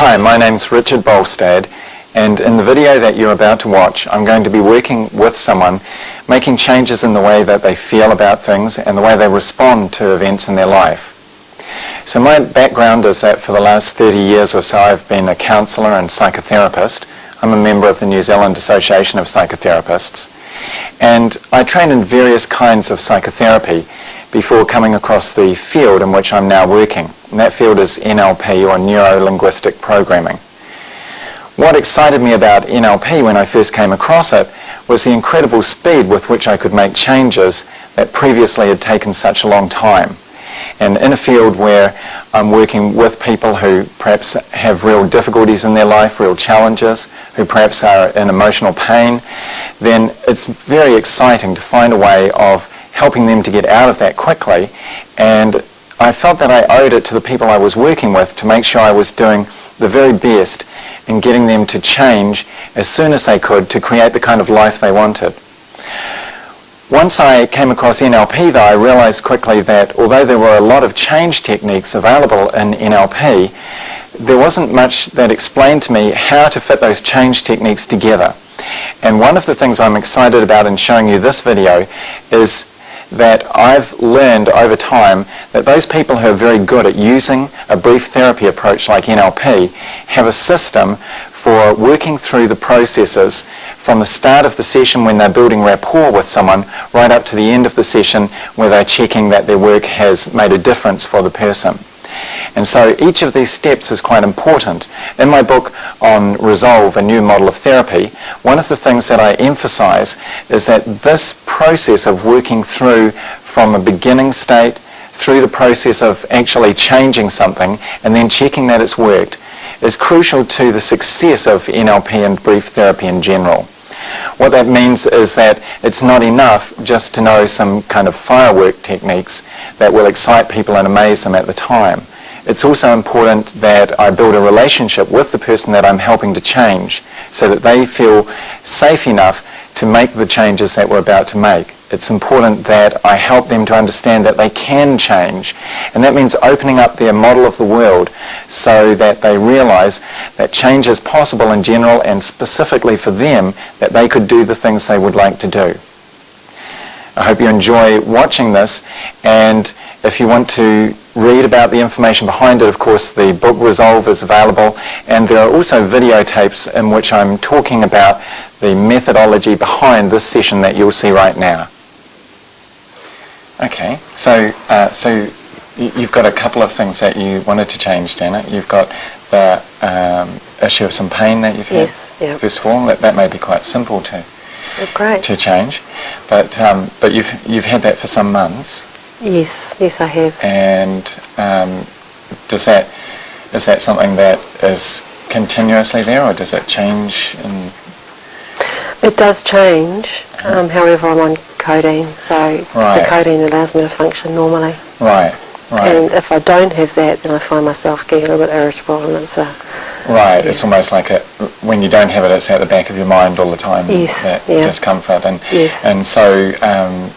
Hi, my name's Richard Bolstad, and in the video that you're about to watch, I'm going to be working with someone, making changes in the way that they feel about things and the way they respond to events in their life. So my background is that for the last 30 years or so I've been a counsellor and psychotherapist. I'm a member of the New Zealand Association of Psychotherapists, and I trained in various kinds of psychotherapy before coming across the field in which I'm now working. And that field is NLP, or Neuro-Linguistic Programming. What excited me about NLP when I first came across it was the incredible speed with which I could make changes that previously had taken such a long time. And in a field where I'm working with people who perhaps have real difficulties in their life, real challenges, who perhaps are in emotional pain, then it's very exciting to find a way of helping them to get out of that quickly. And I felt that I owed it to the people I was working with to make sure I was doing the very best in getting them to change as soon as they could to create the kind of life they wanted. Once I came across NLP, though, I realized quickly that although there were a lot of change techniques available in NLP, there wasn't much that explained to me how to fit those change techniques together. And one of the things I'm excited about in showing you this video is that I've learned over time that those people who are very good at using a brief therapy approach like NLP have a system for working through the processes from the start of the session when they're building rapport with someone right up to the end of the session where they're checking that their work has made a difference for the person. And so each of these steps is quite important. In my book on Resolve, a New Model of Therapy, one of the things that I emphasize is that this process of working through from a beginning state through the process of actually changing something and then checking that it's worked is crucial to the success of NLP and brief therapy in general. What that means is that it's not enough just to know some kind of firework techniques that will excite people and amaze them at the time. It's also important that I build a relationship with the person that I'm helping to change so that they feel safe enough to make the changes that we're about to make. It's important that I help them to understand that they can change, and that means opening up their model of the world so that they realize that change is possible in general and specifically for them that they could do the things they would like to do. I hope you enjoy watching this, and if you want to read about the information behind it, of course the book Resolve is available, and there are also videotapes in which I'm talking about the methodology behind this session that you'll see right now. Okay, so you've got a couple of things that you wanted to change, Janet. You've got the issue of some pain that you've had. Yes, yeah. First of all, that may be quite simple to change, but you've had that for some months. Yes, I have. And is that something that is continuously there, or does it change? It does change. However, I'm on codeine, so the codeine allows me to function normally. Right. And if I don't have that, then I find myself getting a little bit irritable, and it's it's almost like when you don't have it, it's at the back of your mind all the time. Yes. That discomfort, and so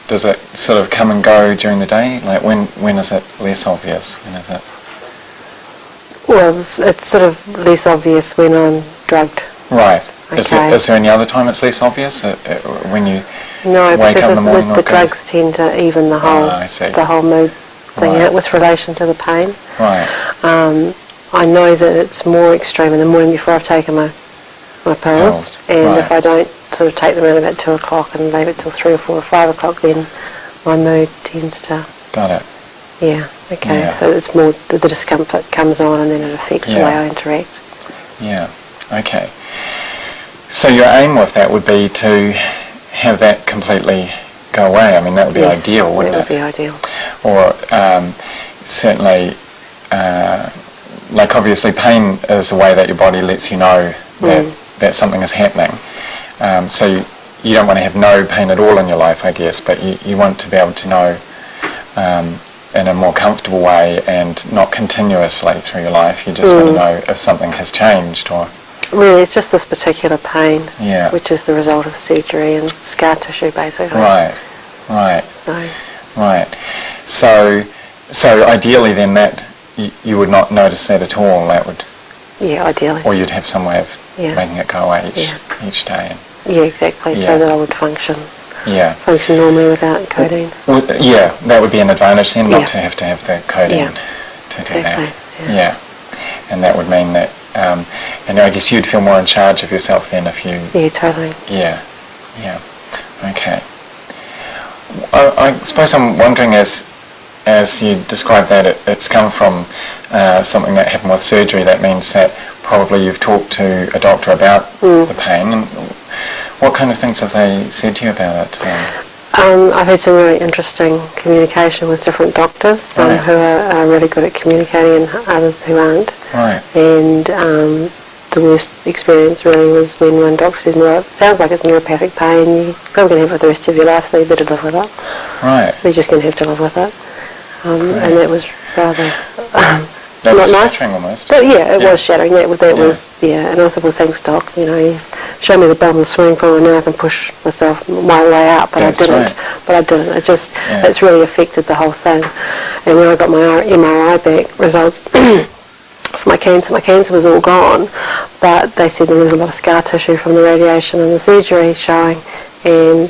does it sort of come and go during the day? Like when is it less obvious? When is it? Well, it's sort of less obvious when I'm drugged. Right. Okay. Is there any other time it's less obvious? When you wake up in the morning? The drugs tend to even the whole mood thing out with relation to the pain. Right. I know that it's more extreme in the morning before I've taken my pills, and if I don't sort of take them around about 2 o'clock and leave it till 3 or 4 or 5 o'clock, then my mood tends to... Got it. Yeah, okay. Yeah. So it's more the discomfort comes on and then it affects the way I interact. Yeah, okay. So your aim with that would be to have that completely go away. I mean, that would be ideal, wouldn't it? That would be ideal. Or certainly, like obviously pain is a way that your body lets you know that something is happening. So you don't want to have no pain at all in your life, I guess, but you want to be able to know in a more comfortable way and not continuously through your life. You just want to know if something has changed or... Really, it's just this particular pain, which is the result of surgery and scar tissue, basically. Right. So ideally, then, that you would not notice that at all. That would Yeah, ideally. Or you'd have some way of making it go away each day. Yeah, exactly. So that I would function normally without codeine. Well, that would be an advantage then, not to have the codeine to do that. Yeah. And that would mean that, and I guess you'd feel more in charge of yourself then if you... Yeah, totally. Yeah. Okay. I suppose I'm wondering, as you described that, it's come from something that happened with surgery. That means that probably you've talked to a doctor about the pain. And what kind of things have they said to you about it? I've had some really interesting communication with different doctors, some who are really good at communicating and others who aren't. Right. And the worst experience really was when one doctor says, well, it sounds like it's neuropathic pain, you're probably going to have it the rest of your life, so you better live with it. Right. So you're just going to have to live with it. And that was rather that not was nice. Shattering almost. But it was shattering. That was, and I thought, well, thanks, Doc. You know, you showed me the bottom of the swimming pool, and now I can push myself my way out. But I didn't. It just, it's really affected the whole thing. And when I got my MRI back results for my cancer was all gone, but they said there was a lot of scar tissue from the radiation and the surgery showing, and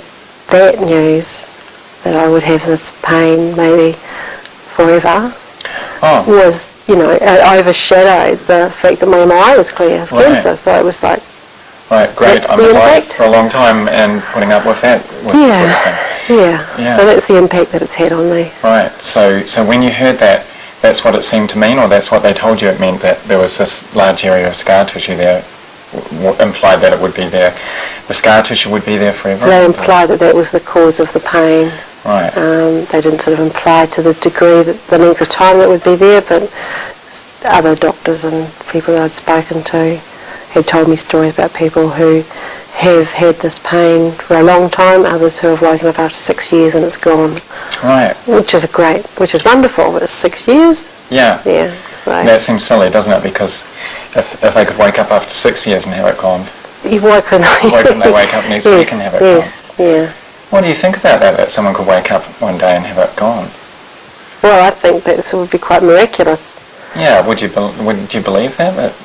that news that I would have this pain maybe forever was, it overshadowed the fact that my MRI was clear of cancer. So it was like, great, I'm alive for a long time and putting up with that. Yeah. So that's the impact that it's had on me. Right. So when you heard that, that's what it seemed to mean, or that's what they told you it meant, that there was this large area of scar tissue there, implied that it would be there. The scar tissue would be there forever? They implied that was the cause of the pain. Right. They didn't sort of imply to the degree that the length of time that would be there, but other doctors and people that I'd spoken to had told me stories about people who have had this pain for a long time, others who have woken up after 6 years and it's gone. Right. Which is wonderful, but it's 6 years? Yeah. Yeah. So that seems silly, doesn't it? Because if they could wake up after 6 years and have it gone, why couldn't they wake up next week and have it gone? Yeah. What do you think about that someone could wake up one day and have it gone? Well, I think that would be quite miraculous. Yeah, would you believe that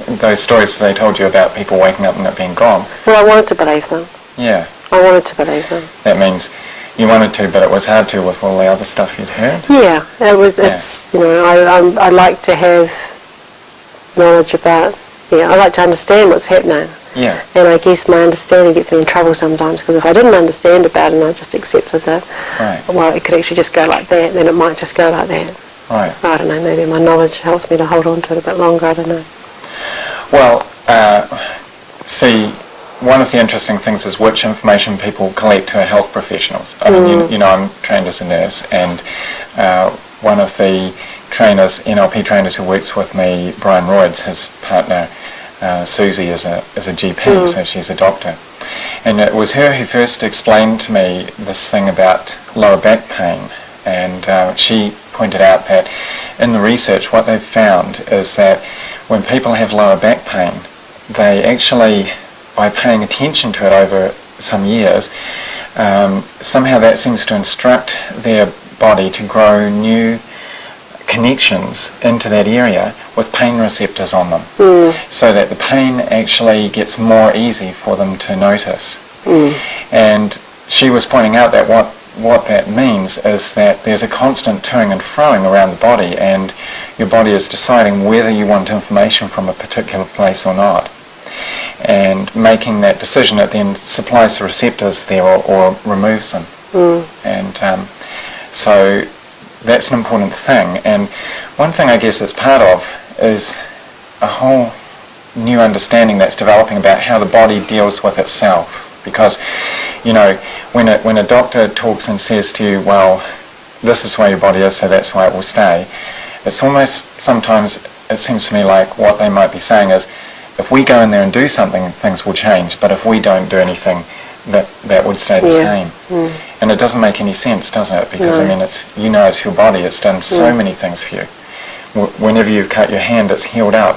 those stories they told you about people waking up and it being gone? Well, I wanted to believe them. Yeah. I wanted to believe them. That means you wanted to, but it was hard to with all the other stuff you'd heard? Yeah, it was. Yeah. It's, I like to have knowledge about, I like to understand what's happening. Yeah. And I guess my understanding gets me in trouble sometimes, because if I didn't understand about it and I just accepted that, well, it could actually just go like that, then it might just go like that. Right. So I don't know, maybe my knowledge helps me to hold on to it a bit longer, I don't know. Well, see, one of the interesting things is which information people collect who are health professionals. I mean, I'm trained as a nurse, and one of the trainers, NLP trainers who works with me, Brian Royds, his partner, Susie is a GP, so she's a doctor. And it was her who first explained to me this thing about lower back pain. And she pointed out that in the research what they've found is that when people have lower back pain, they actually, by paying attention to it over some years, somehow that seems to instruct their body to grow new connections into that area with pain receptors on them, so that the pain actually gets more easy for them to notice. And she was pointing out that what that means is that there's a constant toing and froing around the body, and your body is deciding whether you want information from a particular place or not. And making that decision, it then supplies the receptors there or removes them. And so that's an important thing. And one thing I guess it's part of is a whole new understanding that's developing about how the body deals with itself. Because, when a doctor talks and says to you, well, this is the way your body is, so that's why it will stay, it's almost sometimes, it seems to me like what they might be saying is, if we go in there and do something, things will change, but if we don't do anything, that would stay the same. And it doesn't make any sense, does it? Because, I mean, it's your body, it's done so many things for you. Whenever you've cut your hand, it's healed up.